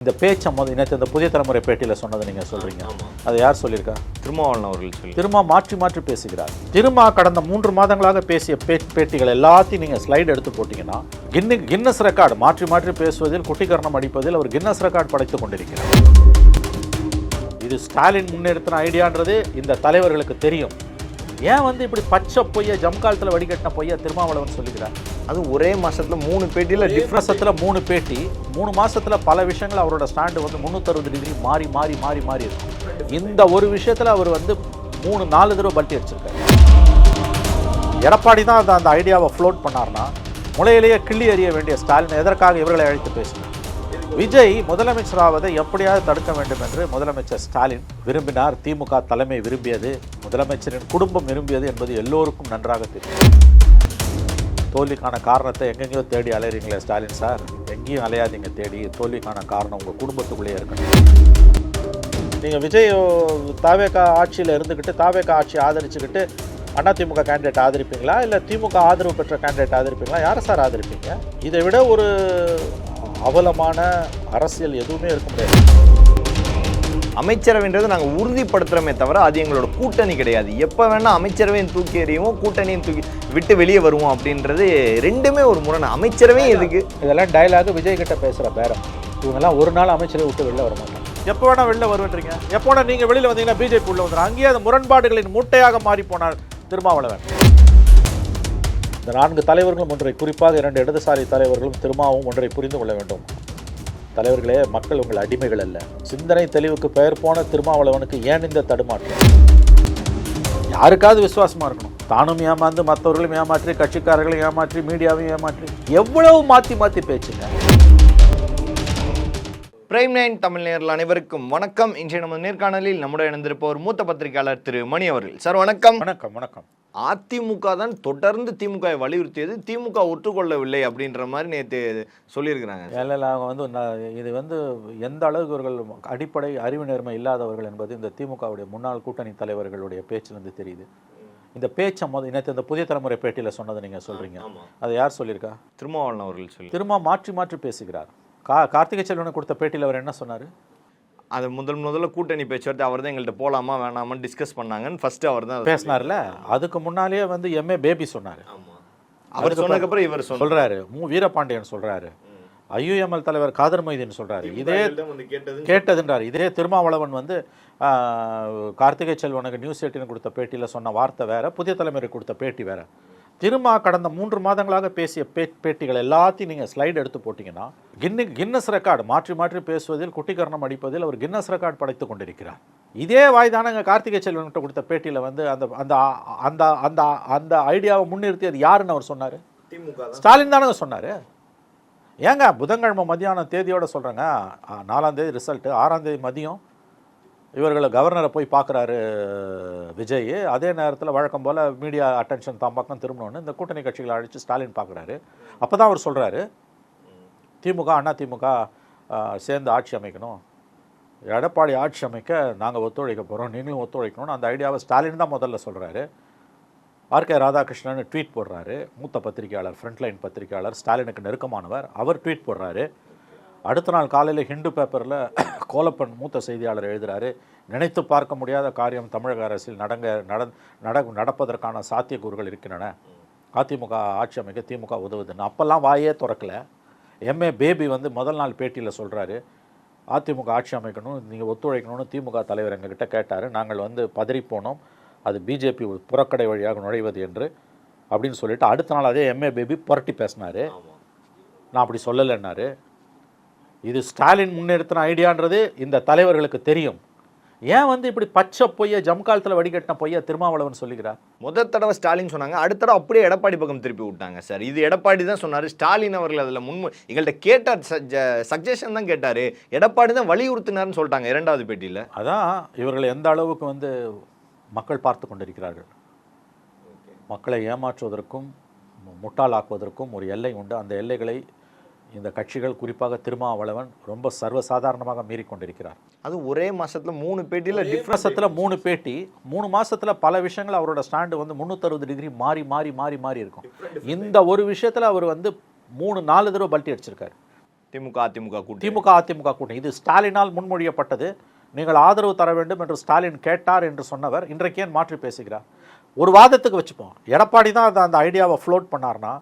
இந்த பேச்சை நேற்று இந்த புதிய தலைமுறை பேட்டியில் சொன்னதை நீங்கள் சொல்கிறீங்க, அதை யார் சொல்லியிருக்கா? திருமாவளவன் அவர்கள் சொல்லி திரும்ப மாற்றி பேசுகிறார். திரும்ப கடந்த 3 மாதங்களாக பேசிய பேட்டிகள் எல்லாத்தையும் நீங்கள் ஸ்லைடு எடுத்து போட்டிங்கன்னா கின்னஸ் ரெக்கார்டு மாற்றி பேசுவதில் குட்டிகரணம் அடிப்பதில் அவர் கின்னஸ் ரெக்கார்டு படைத்துக் கொண்டிருக்கிறார். இது ஸ்டாலின் முன்னெடுத்தின ஐடியான்றது இந்த தலைவர்களுக்கு தெரியும். ஏன் இப்படி பச்சை பொய்ய ஜம்காலத்தில் வடிகட்டின பொய்ய திருமாவளவன் சொல்லுகிறார்? அது ஒரே மாசத்துல 3 பேட்டியில் டிஃப்ரென்ஸத்தில் 3 பேட்டி 3 மாசத்துல பல விஷயங்கள் அவரோட ஸ்டாண்டு 360 டிகிரி மாறி இருக்கும். இந்த ஒரு விஷயத்துல அவர் 3-4 தடவை பல்ட்டி அடிச்சிருக்காரு. எடப்பாடி தான் அந்த ஐடியாவை ஃப்ளோட் பண்ணார்னா முளையிலேயே கிள்ளி எறிய வேண்டிய ஸ்டாலின் எதற்காக இவர்களை அழைத்து பேசினார்? விஜய் முதலமைச்சராவதை எப்படியாவது தடுக்க வேண்டும் என்று முதலமைச்சர் ஸ்டாலின் விரும்பினார். திமுக தலைமை விரும்பியது, முதலமைச்சரின் குடும்பம் விரும்பியது என்பது எல்லோருக்கும் நன்றாக தெரியும். தோல்விக்கான காரணத்தை எங்கெங்கேயோ தேடி அலையிறீங்களே ஸ்டாலின் சார், எங்கேயும் அலையாதீங்க தேடி. தோல்விக்கான காரணம் உங்கள் குடும்பத்துக்குள்ளேயே இருக்கணும். நீங்கள் விஜய் தாவேகா ஆட்சியில் இருந்துக்கிட்டு தாவேகா ஆட்சியை ஆதரிச்சுக்கிட்டு அதிமுக கேண்டிடேட் ஆதரிப்பீங்களா, இல்லை திமுக ஆதரவு பெற்ற கேண்டிடேட் ஆதரிப்பீங்களா? யாரை சார் ஆதரிப்பீங்க? இதை விட ஒரு அவலமான அரசியல் எதுவுமே இருக்க முடியாது. அமைச்சரவைன்றது நாங்கள் உறுதிப்படுத்துகிறோமே தவிர அது எங்களோட கூட்டணி கிடையாது. எப்போ வேணால் அமைச்சரவையும் தூக்கி எறியுவோம், கூட்டணியும் தூக்கி விட்டு வெளியே வருவோம் அப்படின்றது ரெண்டுமே ஒரு முரண். அமைச்சரவை எதுக்கு? இதெல்லாம் டைலாக் விஜய் கிட்ட பேசுகிற பேரம். இவங்கெல்லாம் ஒரு நாள் அமைச்சரவை விட்டு வெளில வர மாட்டாங்க. எப்போ வேணால் வெளில வருவீங்க. எப்போ வேணால் நீங்கள் வெளியில் வந்தீங்கன்னா பிஜேபி உள்ள வந்துடும். அங்கேயே அது முரண்பாடுகளின் மூட்டையாக மாறி போனார் திருமாவளவன். இந்த 4 தலைவர்களும் ஒன்றை, குறிப்பாக 2 இடதுசாரி தலைவர்களும் திருமாவும் ஒன்றை புரிந்து கொள்ள வேண்டும். தலைவர்களே, மக்கள் உங்கள் அடிமைகள் அல்ல. சிந்தனை தெளிவுக்கு பெயர் போன திருமாவளவனுக்கு ஏன் இந்த தடுமாற்றம்? யாருக்காவது விசுவாசமாக இருக்கணும். தானும் ஏமாந்து மற்றவர்களும் ஏமாற்றி கட்சிக்காரர்களையும் ஏமாற்றி மீடியாவையும் ஏமாற்றி எவ்வளவு மாற்றி பேச்சுங்க. பிரைம் 9 தமிழ் நேயர்கள் அனைவருக்கும் வணக்கம். இன்றைய நமது நேர்காணலில் நம்முடைய இணைந்திருப்பவர் மூத்த பத்திரிகையாளர் திரு மணி அவர்கள். சார் வணக்கம். வணக்கம். அதிமுக தான் தொடர்ந்து திமுகவை வலியுறுத்தியது, திமுக ஒற்றுக்கொள்ளவில்லை அப்படின்ற மாதிரி நேற்று சொல்லியிருக்கிறாங்க. இல்லை, அவங்க இது எந்த அளவுக்கு இவர்கள் அடிப்படை அறிவு நேர்மை இல்லாதவர்கள் என்பது இந்த திமுகவுடைய முன்னாள் கூட்டணி தலைவர்களுடைய பேச்சிலிருந்து தெரியுது. இந்த பேச்சை நேற்று இந்த புதிய தலைமுறை பேட்டியில் சொன்னதை நீங்கள் சொல்கிறீங்க, அதை யார் சொல்லியிருக்கா? திருமாவளவன் அவர்கள் சொல்லி திரும்ப மாற்றி பேசுகிறார். கார்த்திகை செல்வனுக்கு கொடுத்த பேட்டியில் அவர் என்ன சொன்னார்? அது முதல்ல கூட்டணி பேச்சுவார்த்தை அவர் தான் எங்கள்கிட்ட போகலாமா வேணாமான்னு டிஸ்கஸ் பண்ணாங்கன்னு ஃபர்ஸ்ட் அவர் தான் பேசினார்ல. அதுக்கு முன்னாலேயே எம்ஏ பேபி சொன்னார். அவர் சொன்னதுக்கப்புறம் இவர் சொல்கிறாரு, வீரபாண்டியன் சொல்கிறாரு, ஐயுஎம்எல் தலைவர் காதர் மொய்தீன் சொல்கிறாரு, இதே கேட்டதுன்றார். இதே திருமாவளவன் கார்த்திகை செல்வனுக்கு நியூஸ் 18 கொடுத்த பேட்டியில் சொன்ன வார்த்தை வேற, புதிய தலைமுறை கொடுத்த பேட்டி வேற. திரும்ப கடந்த 3 மாதங்களாக பேசிய பேட்டிகள் எல்லாத்தையும் நீங்கள் ஸ்லைடு எடுத்து போட்டிங்கன்னா கின்னஸ் ரெக்கார்டு மாற்றி பேசுவதில் குட்டிகரணம் அடிப்பதில் அவர் கின்னஸ் ரெக்கார்டு படைத்துக் கொண்டிருக்கிறார். இதே வாய்தானங்க கார்த்திகை செல்வன்கிட்ட கொடுத்த பேட்டியில் அந்த அந்த அந்த அந்த ஐடியாவை முன்னிறுத்தி அது யாருன்னு அவர் சொன்னார்? ஸ்டாலின் தானங்க சொன்னார். ஏங்க புதன்கிழமை மதியானம் தேதியோட சொல்கிறேங்க, 4ஆம் தேதி ரிசல்ட்டு, 6ஆம் தேதி மதியம் இவர்களை கவர்னரை போய் பார்க்குறாரு விஜய். அதே நேரத்தில் வழக்கம் போல் மீடியா அட்டென்ஷன் தான் பக்கம் திரும்பணுன்னு இந்த கூட்டணி கட்சிகளை அழைச்சி ஸ்டாலின் பார்க்குறாரு. அப்போ தான் அவர் சொல்கிறாரு, அதிமுக சேர்ந்து ஆட்சி அமைக்கணும், எடப்பாடி ஆட்சி அமைக்க நாங்கள் ஒத்துழைக்க போகிறோம், நீங்களும் ஒத்துழைக்கணும்னு அந்த ஐடியாவை ஸ்டாலின் தான் முதல்ல சொல்கிறாரு. ஆர்கே ராதாகிருஷ்ணன் ட்வீட் போடுறாரு. மூத்த பத்திரிகையாளர், ஃப்ரண்ட்லைன் பத்திரிகையாளர், ஸ்டாலினுக்கு நெருக்கமானவர், அவர் ட்வீட் போடுறாரு. அடுத்த நாள் காலையில் ஹிந்து பேப்பரில் கோலப்பன் மூத்த செய்தியாளர் எழுதுகிறாரு, நினைத்து பார்க்க முடியாத காரியம் தமிழக அரசில் நடப்பதற்கான சாத்தியக்கூறுகள் இருக்கின்றன, அதிமுக ஆட்சி அமைக்க திமுக உதவுதுன்னு. அப்போல்லாம் வாயே திறக்கலை. எம்ஏ பேபி முதல் நாள் பேட்டியில் சொல்கிறாரு, அதிமுக ஆட்சி அமைக்கணும், நீங்கள் ஒத்துழைக்கணும்னு திமுக தலைவர் எங்ககிட்ட கேட்டார், நாங்கள் பதறிப்போனோம், அது பிஜேபி புறக்கடை வழியாக நுழைவது என்று அப்படின்னு சொல்லிட்டு அடுத்த நாள் அதே எம்ஏ பேபி புரட்டி பேசினார். நான் அப்படி சொல்லலைன்னாரு. இது ஸ்டாலின் முன்னெடுத்தின ஐடியான்றது இந்த தலைவர்களுக்கு தெரியும். ஏன் இப்படி பச்சை பொய்ய ஜம்காலத்தில் வடிகட்டின பொய்ய திருமாவளவன் சொல்லுகிறார்? முதல் தடவை ஸ்டாலின் சொன்னாங்க, அடுத்த தடவை அப்படியே எடப்பாடி பக்கம் திருப்பி விட்டாங்க. சார், இது எடப்பாடி தான் சொன்னார், ஸ்டாலின் அவர்கள் அதில் எங்கள்கிட்ட கேட்டார், சஜஷன் தான் கேட்டார், எடப்பாடி தான் வலியுறுத்தினார்னு சொல்லிட்டாங்க 2வது பேட்டியில். அதான் இவர்கள் எந்த அளவுக்கு மக்கள் பார்த்து கொண்டிருக்கிறார்கள். மக்களை ஏமாற்றுவதற்கும் முட்டாளாக்குவதற்கும் ஒரு எல்லை உண்டு. அந்த எல்லைகளை இந்த கட்சிகள், குறிப்பாக திருமாவளவன் ரொம்ப சர்வசாதாரணமாக மீறிக்கொண்டிருக்கிறார். அது ஒரே மாசத்துல 3 பேட்டியில் டிஃப்ரென்ஸத்தில் 3 பேட்டி 3 மாசத்துல பல விஷயங்கள் அவரோட ஸ்டாண்டு 360 டிகிரி மாறி இருக்கும். இந்த ஒரு விஷயத்தில் அவர் 3-4 தடவை பல்ட்டி அடிச்சிருக்காரு. திமுக அதிமுக கூட்டணி இது ஸ்டாலினால் முன்மொழியப்பட்டது. நீங்கள் ஆதரவு தர வேண்டும் என்று ஸ்டாலின் கேட்டார் என்று சொன்னவர் இன்றைக்கு ஏன் மாற்றி பேசுகிறார்? ஒரு வாதத்துக்கு வச்சுப்போம், எடப்பாடி தான் அந்த ஐடியாவை ஃப்ளோட் பண்ணார்னா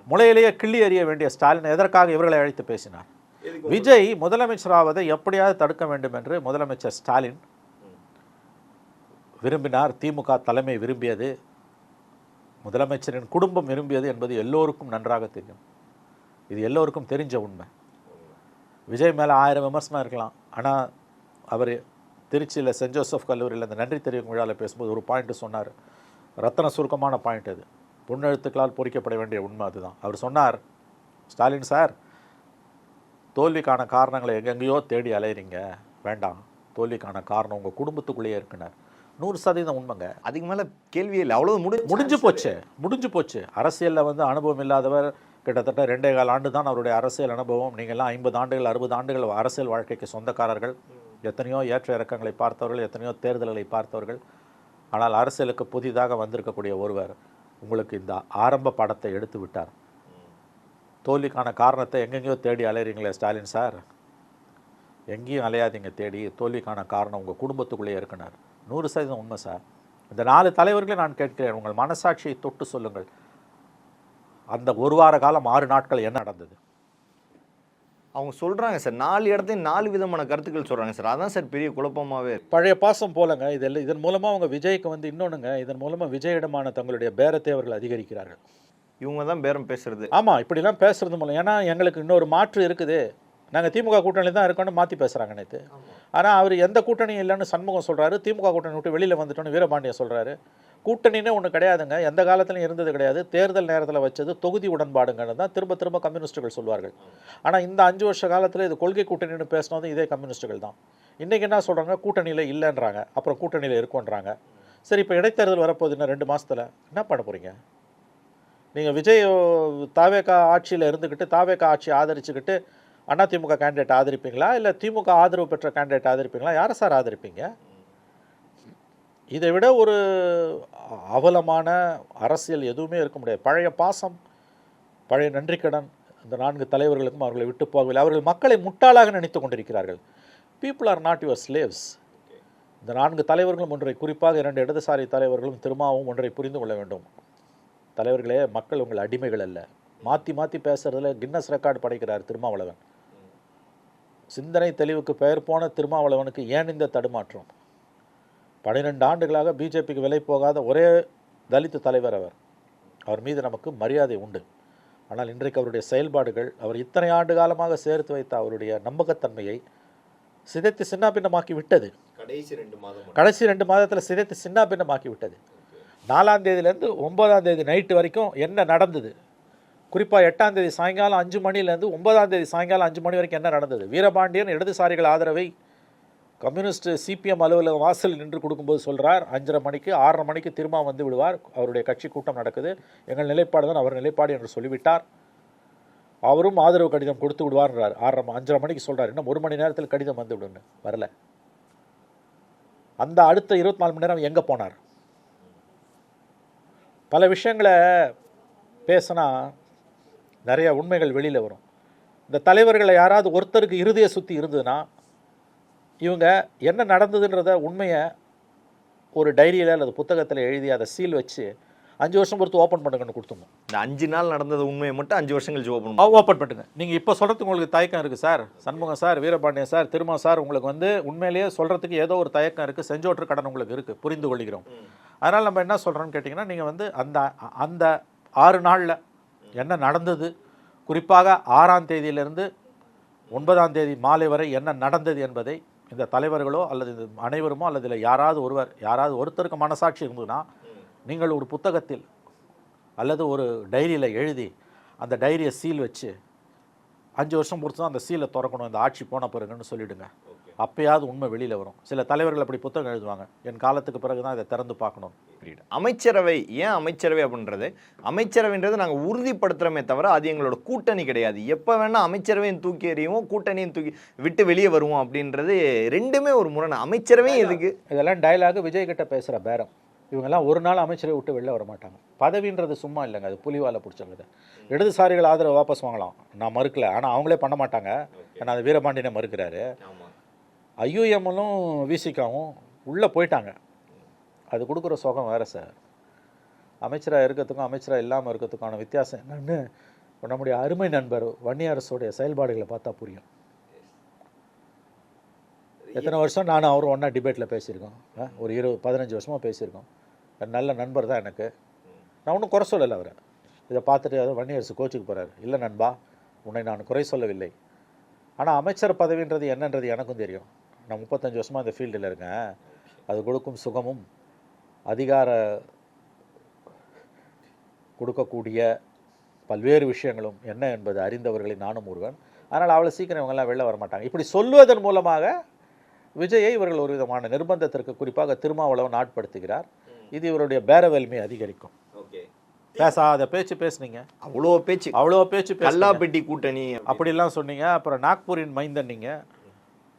முளையிலேயே கிள்ளி எறிய வேண்டிய ஸ்டாலின் எதற்காக இவர்களை அழைத்து பேசினார்? விஜய் முதலமைச்சராவதை எப்படியாவது தடுக்க வேண்டும் என்று முதலமைச்சர் ஸ்டாலின் விரும்பினார். திமுக தலைமை விரும்பியது, முதலமைச்சரின் குடும்பம் விரும்பியது என்பது எல்லோருக்கும் நன்றாக தெரியும். இது எல்லோருக்கும் தெரிஞ்ச உண்மை. விஜய் மேலே 1000 விமர்சனம் இருக்கலாம். ஆனால் அவர் திருச்சியில் சென்ட் ஜோசப் கல்லூரியில் அந்த நன்றி தெரிவிக்கும் விழாவில் பேசும்போது ஒரு பாயிண்ட் சொன்னார், ரத்தன சுருக்கமான பாயிண்ட் அது, பொன்னெழுத்துக்களால் பொறிக்கப்பட வேண்டிய உண்மை அதுதான். அவர் சொன்னார், ஸ்டாலின் சார் தோல்விக்கான காரணங்களை எங்கெங்கேயோ தேடி அலையிறீங்க, வேண்டாம், தோல்விக்கான காரணம் உங்கள் குடும்பத்துக்குள்ளேயே இருக்குனார். 100% உண்மைங்க. அதுக்கு மேலே கேள்வி இல்லை, அவ்வளோ முடிஞ்சு போச்சு. அரசியலில் வந்து அனுபவம் இல்லாதவர், கிட்டத்தட்ட 2.25 ஆண்டு தான் அவருடைய அரசியல் அனுபவம். நீங்கள்லாம் 50 ஆண்டுகள் 60 ஆண்டுகள் அரசியல் வாழ்க்கைக்கு சொந்தக்காரர்கள், எத்தனையோ ஏற்ற இறக்கங்களை பார்த்தவர்கள், எத்தனையோ தேர்தல்களை பார்த்தவர்கள். ஆனால் அரசியலுக்கு புதிதாக வந்திருக்கக்கூடிய ஒருவர் உங்களுக்கு இந்த ஆரம்ப படத்தை எடுத்து விட்டார். தோல்விக்கான காரணத்தை எங்கெங்கேயோ தேடி அலையிறீங்களே ஸ்டாலின் சார், எங்கேயும் அலையாதீங்க தேடி, தோல்விக்கான காரணம் உங்கள் குடும்பத்துக்குள்ளேயே இருக்குனார். 100% உண்மை சார். இந்த 4 தலைவர்களே நான் கேட்கிறேன், உங்கள் மனசாட்சியை தொட்டு சொல்லுங்கள், அந்த ஒரு வார காலம் 6 நாட்கள் என்ன நடந்தது? அவங்க சொல்கிறாங்க சார், 4 இடத்தையும் 4 விதமான கருத்துக்கள் சொல்கிறாங்க சார். அதான் சார் பெரிய குழப்பமாகவே. பழைய பாசம் போலங்க இதன் மூலமாக அவங்க விஜய்க்கு வந்து இன்னொன்றுங்க, இதன் மூலமாக விஜயிடமான தங்களுடைய பேரத்தை அவர்கள் அதிகரிக்கிறார்கள். இவங்க தான் பேரம் பேசுறது. ஆமாம், இப்படிலாம் பேசுறது மூலம். ஏன்னா எங்களுக்கு இன்னொரு மாற்று இருக்குது, நாங்கள் திமுக கூட்டணியில் தான் இருக்கோன்னு மாற்றி பேசுகிறாங்க நேற்று. ஆனால் அவர் எந்த கூட்டணியும் இல்லைன்னு சண்முகம் சொல்கிறாரு, திமுக கூட்டணி விட்டு வெளியில் வந்துட்டோன்னு வீரபாண்டியன் சொல்கிறாரு. கூட்டணின்னு ஒன்று கிடையாதுங்க, எந்த காலத்திலையும் இருந்தது கிடையாது. தேர்தல் நேரத்தில் வச்சது தொகுதி உடன்பாடுங்கன்னு தான் திரும்ப திரும்ப கம்யூனிஸ்ட்டுகள் சொல்வார்கள். ஆனால் இந்த 5 வருஷ காலத்தில் இது கொள்கை கூட்டணின்னு பேசினதும் இதே கம்யூனிஸ்ட்டுகள் தான். இன்றைக்கி என்ன சொல்கிறாங்க, கூட்டணியில் இல்லைன்றாங்க, அப்புறம் கூட்டணியில் இருக்கோன்றாங்க. சரி, இப்போ இடைத்தேர்தல் வரப்போகுதுன்னா 2 மாதத்தில் என்ன பண்ண போகிறீங்க? நீங்கள் விஜய் தாவேகா ஆட்சியில் இருந்துக்கிட்டு தாவேகா ஆட்சியை ஆதரிச்சுக்கிட்டு அதிமுக கேண்டிடேட் ஆதரிப்பீங்களா, இல்லை திமுக ஆதரவு பெற்ற கேண்டிடேட் ஆதரிப்பீங்களா? யாரை சார் ஆதரிப்பீங்க? இதை விட ஒரு அவலமான அரசியல் எதுவுமே இருக்க முடியாது. பழைய பாசம், பழைய நன்றிக்கடன் இந்த 4 தலைவர்களுக்கும் அவர்களை விட்டு போகவில்லை. அவர்கள் மக்களை முட்டாளாக நினைத்து கொண்டிருக்கிறார்கள். People are not your slaves. இந்த 4 தலைவர்களும் ஒன்றை, குறிப்பாக 2 இடதுசாரி தலைவர்களும் திருமாவும் ஒன்றை புரிந்து கொள்ள வேண்டும். தலைவர்களே, மக்கள் உங்கள் அடிமைகள் அல்ல. மாற்றி மாற்றி பேசுறதுல கின்னஸ் ரெக்கார்டு படைக்கிறார் திருமாவளவன். சிந்தனை தெளிவுக்கு பெயர் போன திருமாவளவனுக்கு ஏன் இந்த தடுமாற்றம்? 12 ஆண்டுகளாக பிஜேபிக்கு விலை போகாத ஒரே தலித் தலைவர் அவர். அவர் மீது நமக்கு மரியாதை உண்டு. ஆனால் இன்றைக்கு அவருடைய செயல்பாடுகள், அவர் இத்தனை ஆண்டு காலமாக சேர்த்து வைத்த அவருடைய நம்பகத்தன்மையை சிதைத்து சின்னாபின்னமாக்கி விட்டது. கடைசி 2 மாதத்தில் சிதைத்து சின்னாபின்னமாக்கி விட்டது. 4ஆம் தேதியிலேருந்து 9ஆம் தேதி நைட்டு வரைக்கும் என்ன நடந்தது, குறிப்பாக 8ஆம் தேதி சாயங்காலம் 5 மணிலேருந்து 9ஆம் தேதி சாயங்காலம் 5 மணி வரைக்கும் என்ன நடந்தது? வீரபாண்டியன் இடதுசாரிகள் ஆதரவை கம்யூனிஸ்ட் சிபிஎம் அலுவலகம் வாசல் நின்று கொடுக்கும்போது சொல்கிறார், 5:30 மணிக்கு 6:30 மணிக்கு திரும்ப வந்து விடுவார், அவருடைய கட்சி கூட்டம் நடக்குது, எங்கள் நிலைப்பாடு தான் அவர் நிலைப்பாடு என்று சொல்லிவிட்டார், அவரும் ஆதரவு கடிதம் கொடுத்து விடுவார்ன்றார். 5:30 மணிக்கு சொல்கிறார், இன்னும் 1 மணி நேரத்தில் கடிதம் வந்து விடுன்னு வரல. அந்த அடுத்த 24 மணி நேரம் எங்கே போனார்? பல விஷயங்களை பேசினா நிறைய உண்மைகள் வெளியில் வரும். இந்த தலைவர்களை யாராவது ஒருத்தருக்கு இருதய சுற்றி இருந்ததுன்னா இவங்க என்ன நடந்ததுன்றத உண்மையை ஒரு டைரியில் அல்லது புத்தகத்தில் எழுதி அதை சீல் வச்சு 5 வருஷம் பொறுத்து ஓப்பன் பண்ணுங்கன்னு கொடுத்துருவோம். இந்த 5 நாள் நடந்தது உண்மையை மட்டும் 5 வருஷம் கழிச்சு ஓப்பன் பண்ணுங்க. நீங்கள் இப்போ சொல்கிறதுக்கு உங்களுக்கு தயக்கம் இருக்குது sir, Shanmugam sir, Veerapandian sir, Thiruma sir, உங்களுக்கு வந்து உண்மையிலேயே சொல்கிறதுக்கு ஏதோ ஒரு தயக்கம் இருக்குது, செஞ்சோற்று கடன் உங்களுக்கு இருக்குது, புரிந்து கொள்கிறோம். அதனால் நம்ம என்ன சொல்கிறோன்னு கேட்டிங்கன்னா, நீங்கள் வந்து அந்த 6 நாளில் என்ன நடந்தது, குறிப்பாக 6ஆம் தேதியிலிருந்து 9ஆம் தேதி மாலை வரை என்ன நடந்தது என்பதை இந்த தலைவர்களோ அல்லது அனைவருமோ அல்லது இதில் யாராவது ஒருத்தருக்கு மனசாட்சி இருந்ததுன்னா நீங்கள் ஒரு புத்தகத்தில் அல்லது ஒரு டைரியில் எழுதி அந்த டைரியை சீல் வச்சு 5 வருஷம் பொறுத்து தான் அந்த சீலை திறக்கணும், இந்த ஆட்சி போன பிறகுன்னு சொல்லிவிடுங்க. அப்பயாவது உண்மை வெளியில் வரும். சில தலைவர்கள் அப்படி புத்தகம் எழுதுவாங்க, என் காலத்துக்கு பிறகு தான் இதை திறந்து பார்க்கணும். அமைச்சரவை ஏன் அமைச்சரவை அப்படின்றது, அமைச்சரவைன்றது நாங்கள் உறுதிப்படுத்துகிறோமே தவிர அது எங்களோட கூட்டணி கிடையாது. எப்போ வேணால் அமைச்சரவையும் தூக்கி எறியும், கூட்டணியும் தூக்கி விட்டு வெளியே வருவோம் அப்படின்றது ரெண்டுமே ஒரு முரண். அமைச்சரவை எதுக்கு? இதெல்லாம் டயலாக் விஜய் கிட்ட பேசுகிற பேரம். இவங்கெல்லாம் ஒரு நாள் அமைச்சரை விட்டு வெளில வர மாட்டாங்க. பதவின்றது சும்மா இல்லைங்க, அது புலிவாலை பிடிச்சவங்க. இடதுசாரிகள் ஆதரவு வாபஸ் வாங்கலாம், நான் மறுக்கல. ஆனால் அவங்களே பண்ண மாட்டாங்க. ஏன்னா அது வீரபாண்டியனை மறுக்கிறாரு. ஐயூஎம்எல்லும் விசிகாவும் உள்ளே போயிட்டாங்க. அது கொடுக்குற சுகம் வேறு சார். அமைச்சராக இருக்கிறதுக்கும் அமைச்சராக இல்லாமல் இருக்கிறதுக்கான வித்தியாசம் என்னன்னு நம்முடைய அருமை நண்பர் வன்னியரசுடைய செயல்பாடுகளை பார்த்தா புரியும். எத்தனை வருஷம் நானும் அவரும் ஒன்றா டிபேட்டில் பேசியிருக்கோம். ஒரு 15 வருஷமாக பேசியிருக்கோம். நல்ல நண்பர் தான் எனக்கு. நான் ஒன்றும் குறை சொல்லலை அவரை. இதை பார்த்துட்டு அதை வன்னியரசு கோச்சுக்கு போகிறார். இல்லை நண்பா, உன்னை நான் குறை சொல்லவில்லை. ஆனால் அமைச்சர் பதவின்றது என்னன்றது எனக்கும் தெரியும். நான் 35 வருஷமாக இந்த ஃபீல்டில் இருக்கேன். அது கொடுக்கும் சுகமும் அதிகார கொடுக்கக்கூடிய பல்வேறு விஷயங்களும் என்ன என்பது அறிந்தவர்களில் நானும் ஒருவன். அதனால் அவ்வளோ சீக்கிரம் இவங்கெல்லாம் வெளில வரமாட்டாங்க. இப்படி சொல்வதன் மூலமாக விஜயை இவர்கள் ஒரு விதமான நிர்பந்தத்திற்கு குறிப்பாக திருமாவளவன் ஆட்படுத்துகிறார். இது இவருடைய பேரவலிமையை அதிகரிக்கும். பேசாத பேச்சு பேசுனீங்க, அவ்வளோ பேச்சு கல்லாப்பெட்டி கூட்டணி அப்படிலாம் சொன்னீங்க. அப்புறம் நாக்பூரின் மைந்தன் நீங்கள்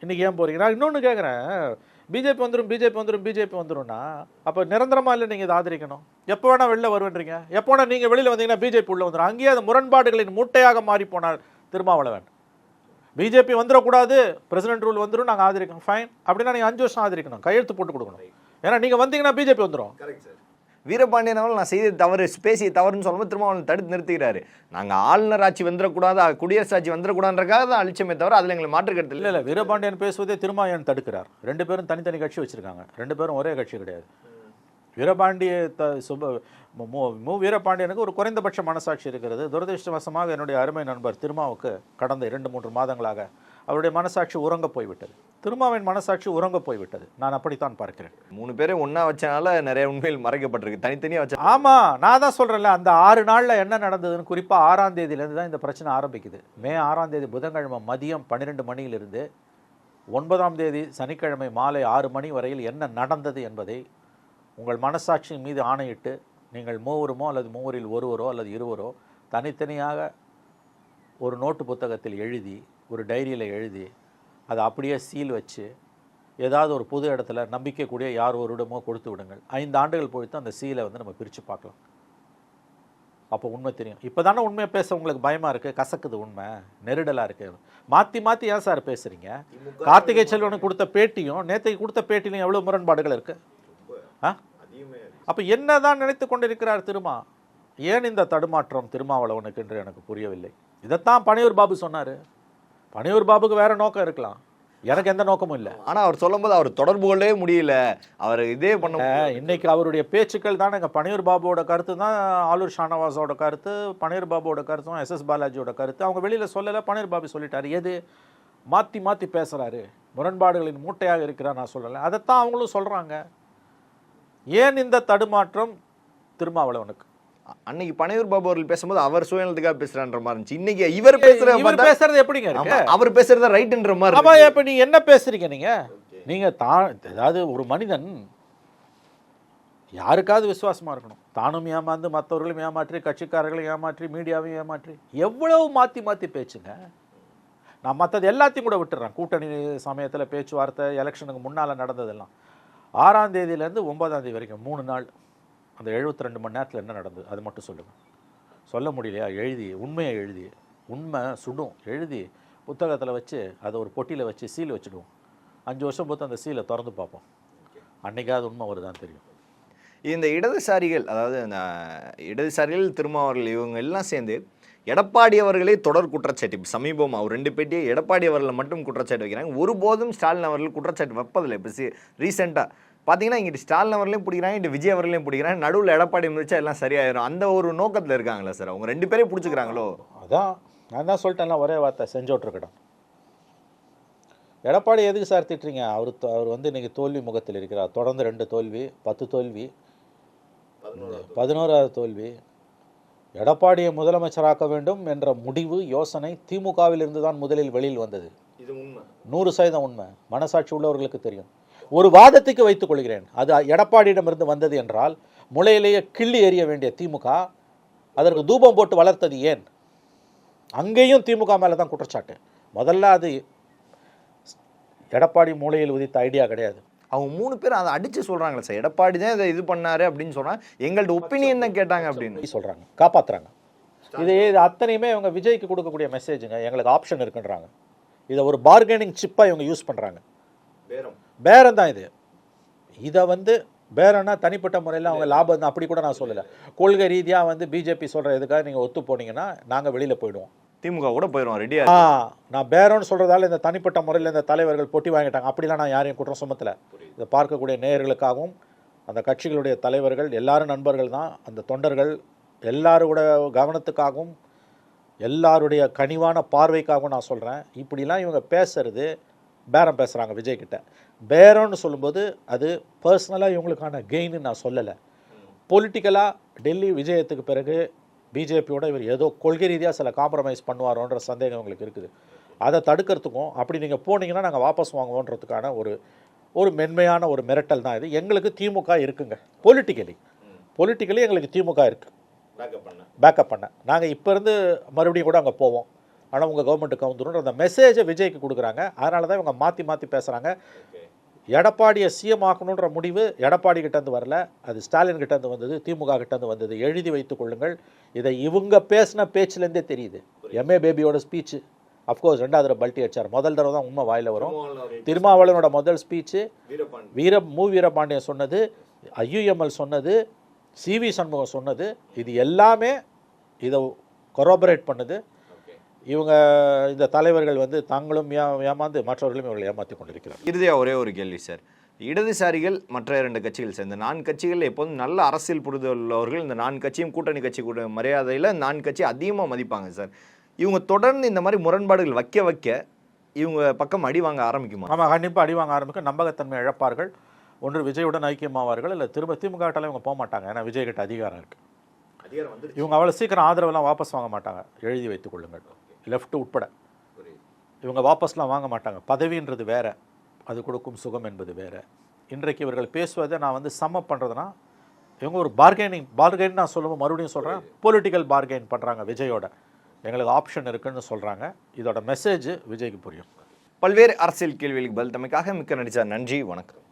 இன்றைக்கி ஏன் போகிறீங்க? நான் இன்னொன்று கேட்குறேன், பிஜேபி வந்துடும்னா அப்போ நிரந்தரமாக இல்லை நீங்கள் இதை ஆதரிக்கணும். எப்போ வேணால் வெளில வருவன்றீங்க. எப்போ வேணால் நீங்கள் வெளியில் வந்தீங்கன்னா பிஜேபி உள்ளே வந்துடும். அங்கேயே அது முரண்பாடுகளின் மூட்டையாக மாறி போனார் திருமாவளவன். பிஜேபி வந்துடக்கூடாது, பிரசிடென்ட் ரூல் வந்துடும், நாங்கள் ஆதரிக்கணும். ஃபைன், அப்படின்னா நீங்கள் 5 வருஷம் ஆதரிக்கணும், கையெழுத்து போட்டு கொடுக்கணும். ஏன்னா நீங்கள் வந்தீங்கன்னா பிஜேபி வந்துடும். வீரபாண்டியன் அவர்கள் நான் செய்த தவறு, பேசிய தவறுன்னு சொல்லும்போது திருமாவளவன் தடுத்து நிறுத்துகிறாரு. நாங்கள் ஆளுநர் ஆட்சி வந்துடக்கூடாது, குடியரசு ஆட்சி வந்துடக்கூடாதுன்றக்காக தான் அழிச்சமே தவிர அதில் எங்களை மாற்று கருத்து இல்லை. வீரபாண்டியன் பேசுவதே திருமாவளவன் தடுக்கிறார். 2 பேரும் தனித்தனி கட்சி வச்சுருக்காங்க. 2 பேரும் ஒரே கட்சி கிடையாது. வீரபாண்டியனுக்கு ஒரு குறைந்தபட்ச மனசாட்சி இருக்கிறது. துரதிருஷ்டவசமாக என்னுடைய அருமை நண்பர் திருமாவுக்கு கடந்த 2-3 மாதங்களாக அவருடைய மனசாட்சி உறங்க போய்விட்டது. திருமாவின் மனசாட்சி உறங்க போய்விட்டது. நான் அப்படித்தான் பார்க்கிறேன். 3 பேரை ஒன்றா வச்சனால நிறைய உண்மையில் மறைக்கப்பட்டிருக்கு, தனித்தனியாக வச்ச. ஆமாம், நான் தான் சொல்கிறேன்ல, அந்த 6 நாளில் என்ன நடந்ததுன்னு குறிப்பாக 6ஆம் தேதியிலேருந்து தான் இந்த பிரச்சனை ஆரம்பிக்குது. மே 6ஆம் தேதி புதன்கிழமை மதியம் 12 மணியிலிருந்து 9ஆம் தேதி சனிக்கிழமை மாலை 6 மணி வரையில் என்ன நடந்தது என்பதை உங்கள் மனசாட்சியின் மீது ஆணையிட்டு நீங்கள் 3 அல்லது 3 ஒருவரோ அல்லது 2 தனித்தனியாக ஒரு நோட்டு புத்தகத்தில் எழுதி, ஒரு டைரியில் எழுதி, அதை அப்படியே சீல் வச்சு ஏதாவது ஒரு பொது இடத்துல நம்பிக்கைக்கூடிய யார் ஒருடமோ கொடுத்து விடுங்கள். 5 ஆண்டுகள் பொறுத்து அந்த சீலை நம்ம பிரித்து பார்க்கலாம். அப்போ உண்மை தெரியும். இப்போ தானே உண்மையை பேச உங்களுக்கு பயமாக இருக்குது, கசக்குது, உண்மை நெருடலாக இருக்குது. மாற்றி ஏன் சார் பேசுகிறீங்க? கார்த்திகை செல்வனுக்கு கொடுத்த பேட்டியும் நேற்றைக்கு கொடுத்த பேட்டிலையும் எவ்வளோ முரண்பாடுகள் இருக்குது. அப்போ என்ன தான் நினைத்து கொண்டிருக்கிறார் திருமா? ஏன் இந்த தடுமாற்றம் திருமாவளவனுக்கு என்று எனக்கு புரியவில்லை. இதைத்தான் பனையூர் பாபு சொன்னார். பனையூர் பாபுக்கு வேற நோக்கம் இருக்கலாம், எனக்கு எந்த நோக்கமும் இல்லை. ஆனால் அவர் சொல்லும்போது அவர் தொடர்பு கொள்ளவே முடியல. அவர் இதே பண்ண இன்னைக்கு அவருடைய பேச்சுக்கள் தான் எங்கள் பனையூர் பாபுவோட கருத்து தான், ஆலூர் ஷானவாஸோட கருத்து, பனையூர் பாபுவோட கருத்தும் SS பாலாஜியோட கருத்து. அவங்க வெளியில் சொல்லலை, பனையூர் பாபு சொல்லிட்டாரு. எது மாற்றி பேசுகிறாரு, முரண்பாடுகளின் மூட்டையாக இருக்கிறார், நான் சொல்லலை. அதைத்தான் அவங்களும் சொல்கிறாங்க. ஏன் இந்த தடுமாற்றம் திருமாவளவனுக்கு? அன்னைக்கு பனையூர் பாபு அவர்கள் பேசும்போது அவர் சுயநலத்துக்காக பேசுறான்ற மாதிரி இருந்துச்சு. இன்னைக்கு இவர் பேசுறது எப்படிங்க இருக்கு? அவர் பேசுறத ரைட்ன்ற மாதிரி. ஆமா, இப்ப நீங்க என்ன பேசுறீங்க? நீங்க அதாவது ஒரு மனிதன் யாருக்காவது விசுவாசமா இருக்கணும். தானும் ஏமாந்து, மற்றவர்களும் ஏமாற்றி, கட்சிக்காரர்களையும் ஏமாற்றி, மீடியாவையும் ஏமாற்றி, எவ்வளவு மாற்றி பேச்சுங்க. நான் மற்றது எல்லாத்தையும் கூட விட்டுறேன். கூட்டணி சமயத்தில் பேச்சுவார்த்தை, எலெக்ஷனுக்கு முன்னால் நடந்ததெல்லாம். 6ஆம் தேதியிலேருந்து 9ஆம் தேதி வரைக்கும் 3 நாள் அந்த 72 மணி நேரத்தில் என்ன நடந்தது அது மட்டும் சொல்லுங்கள். சொல்ல முடியலையா? எழுதி, உண்மையை எழுதி, உண்மை சுடும் எழுதி புத்தகத்தில் வச்சு அதை ஒரு பொட்டியில் வச்சு சீல் வச்சுடுவோம். 5 வருஷம் பொறுத்து அந்த சீலை திறந்து பார்ப்போம். அன்றைக்காவது உண்மை வருதான்னு தெரியும். இந்த இடதுசாரிகள், அதாவது இந்த இடதுசாரிகள் திருமாவர்கள் இவங்க எல்லாம் சேர்ந்து எடப்பாடி அவர்களே தொடர் குற்றச்சாட்டு, சமீபமாக ஒரு 2 பேட்டியை எடப்பாடி அவர்களை மட்டும் குற்றச்சாட்டு வைக்கிறாங்க. ஒருபோதும் ஸ்டாலின் அவர்கள் குற்றச்சாட்டு வைப்பதில்லை. இப்போ ரீசெண்டாக பார்த்தீங்கன்னா இங்கிட்டு ஸ்டாலின் அவர்களையும் பிடிக்கிறாங்க, இங்கிட்டு விஜய் அவர்களையும் பிடிக்கிறாங்க, நடுவில் எடப்பாடி முடிச்சா எல்லாம் சரியாயிரும். அந்த ஒரு நோக்கத்தில் இருக்காங்களா சார் அவங்க 2 பேரையும் பிடிச்சிக்கிறாங்களோ? அதான் நான் தான் சொல்லிட்டேன்ல, ஒரே வார்த்தை, செஞ்சோட்டிருக்கட்டும். எடப்பாடி எதுக்கு சார் திட்டுறீங்க? அவர் இன்றைக்கி தோல்வி முகத்தில் இருக்கிறார். தொடர்ந்து 2 தோல்வி, 10 தோல்வி, 11ஆவது தோல்வி. எடப்பாடியை முதலமைச்சராக்க வேண்டும் என்ற முடிவு, யோசனை திமுகவில் இருந்து தான் முதலில் வெளியில் வந்தது. இது உண்மை, 100% உண்மை. மனசாட்சி உள்ளவர்களுக்கு தெரியும். ஒரு வாதத்துக்கு வைத்துக் கொள்கிறேன், அது எடப்பாடியிடமிருந்து வந்தது என்றால் முளையிலேயே கிள்ளி எறிய வேண்டிய திமுக அதற்கு தூபம் போட்டு வளர்த்தது ஏன்? அங்கேயும் திமுக மேலே தான் குற்றச்சாட்டு. முதல்ல அது எடப்பாடி மூளையில் உதித்த ஐடியா கிடையாது. அவங்க 3 பேரும் அதை அடிச்சு சொல்றாங்களே சார், எடப்பாடி தான் இதை இது பண்ணாரு அப்படின்னு சொன்னா எங்கள்ட்ட ஒப்பீனியன் தான் கேட்டாங்க அப்படின்னு சொல்றாங்க, காப்பாத்துறாங்க. இது அத்தனையுமே இவங்க விஜய்க்கு கொடுக்கக்கூடிய மெசேஜுங்க. எங்களுக்கு ஆப்ஷன் இருக்குன்றாங்க. இதை ஒரு பார்கெனிங் சிப்பா இவங்க யூஸ் பண்றாங்க. பேரம் தான் இது. இதை வந்து பேரம்னா தனிப்பட்ட முறையில் அவங்க லாபம் தான் அப்படி கூட நான் சொல்லலை. கொள்கை ரீதியாக வந்து பிஜேபி சொல்கிற இதுக்காக நீங்கள் ஒத்து போனீங்கன்னா நாங்கள் வெளியில் போயிடுவோம், திமுக கூட போயிடுவோம் ரெடியா. நான் பேரம்னு சொல்கிறதால இந்த தனிப்பட்ட முறையில் இந்த தலைவர்கள் பொட்டி வாங்கிட்டாங்க அப்படிலாம் நான் யாரையும் குற்றம் சுமத்தலை. இதை பார்க்கக்கூடிய நேயர்களுக்காகவும் அந்த கட்சிகளுடைய தலைவர்கள் எல்லாரும் நண்பர்கள் தான். அந்த தொண்டர்கள் எல்லாரோட கவனத்துக்காகவும் எல்லாருடைய கனிவான பார்வைக்காகவும் நான் சொல்கிறேன். இப்படிலாம் இவங்க பேசுறது பேரம் பேசுகிறாங்க விஜய்கிட்ட. பேரம்னு சொல்லும்போது அது பர்சனலாக இவங்களுக்கான கெயின்னு நான் சொல்லலை. பொலிட்டிக்கலாக டெல்லி விஜயத்துக்கு பிறகு பிஜேபியோட இவர் ஏதோ கொள்கை ரீதியாக சில காம்ப்ரமைஸ் பண்ணுவாரோன்ற சந்தேகம் எங்களுக்கு இருக்குது. அதை தடுக்கிறதுக்கும் அப்படி நீங்கள் போனீங்கன்னா நாங்கள் வாபஸ் வாங்குவோன்றதுக்கான ஒரு மென்மையான ஒரு மிரட்டல் தான் இது. எங்களுக்கு திமுக இருக்குங்க. பொலிட்டிக்கலி எங்களுக்கு திமுக இருக்குது, பேக்கப் பண்ண. நாங்கள் இப்போ இருந்து மறுபடியும் கூட அங்கே போவோம். ஆனால் உங்கள் கவர்மெண்ட்டுக்கு வந்துடும் அந்த மெசேஜை விஜய்க்கு கொடுக்குறாங்க. அதனால தான் இவங்க மாற்றி பேசுகிறாங்க. எடப்பாடியை சிஎம் ஆக்கணுன்ற முடிவு எடப்பாடி கிட்டேருந்து வரல, அது ஸ்டாலின் கிட்டேருந்து வந்தது, திமுக கிட்டேருந்து வந்தது. எழுதி வைத்துக் கொள்ளுங்கள். இதை இவங்க பேசின பேச்சிலேருந்தே தெரியுது. எம்ஏ பேபியோட ஸ்பீச்சு அஃப்கோர்ஸ் 2வது தடவை பல்ட்டி அடிச்சார். முதல் தடவை தான் உண்மை வாயில் வரும். திருமாவளவனோட முதல் ஸ்பீச்சு, வீரபாண்டியன் சொன்னது, ஐயுஎம்எல் சொன்னது, சிவி சண்முகம் சொன்னது, இது எல்லாமே இதை கொரோபரேட் பண்ணுது. இவங்க இந்த தலைவர்கள் வந்து தாங்களும் ஏமாந்து மற்றவர்களும் இவர்களை ஏமாற்றி கொண்டிருக்கிறார். இறுதியாக ஒரே ஒரு கேள்வி சார், இடதுசாரிகள் மற்ற 2 கட்சிகள் சேர்ந்த 4 கட்சிகள் எப்போதும் நல்ல அரசியல் புரிதல் உள்ளவர்கள். இந்த 4 கட்சியும் கூட்டணி கட்சி கூட மரியாதையில் 4 கட்சி அதிகமாக மதிப்பாங்க சார். இவங்க தொடர்ந்து இந்த மாதிரி முரண்பாடுகள் வைக்க இவங்க பக்கம் அடி வாங்க ஆரம்பிக்குமா? ஆமாம், கண்டிப்பாக அடி வாங்க ஆரம்பிக்கும். நம்பகத்தன்மை இழப்பார்கள். ஒன்று விஜயுடன் ஐக்கியமாவார்கள், இல்லை திமுக கிட்டாலும் இவங்க போக மாட்டாங்க. ஏன்னா விஜய் கிட்ட அதிகாரம் இருக்குது. இவங்க அவ்வளோ சீக்கிரம் ஆதரவெல்லாம் வாபஸ் வாங்க மாட்டாங்க. எழுதி வைத்துக் கொள்ளுங்கள், லெஃப்ட் உட்பட இவங்க வாபஸ்லாம் வாங்க மாட்டாங்க. பதவின்றது வேற, அது கொடுக்கும் சுகம் என்பது வேற. இன்றைக்கு இவர்கள் பேசுவதை நான் வந்து சம்மப் பண்ணுறதுனா இவங்க ஒரு பார்கெயின் நான் சொல்லுவோம், மறுபடியும் சொல்கிறேன், பொலிட்டிக்கல் பார்கெயின் பண்ணுறாங்க விஜயோட. எங்களுக்கு ஆப்ஷன் இருக்குன்னு சொல்கிறாங்க. இதோட மெசேஜ் விஜய்க்கு புரியும். பல்வேறு அரசியல் கேள்விகளுக்கு பதில் தமைக்காக மிக்க நடிச்சார். நன்றி, வணக்கம்.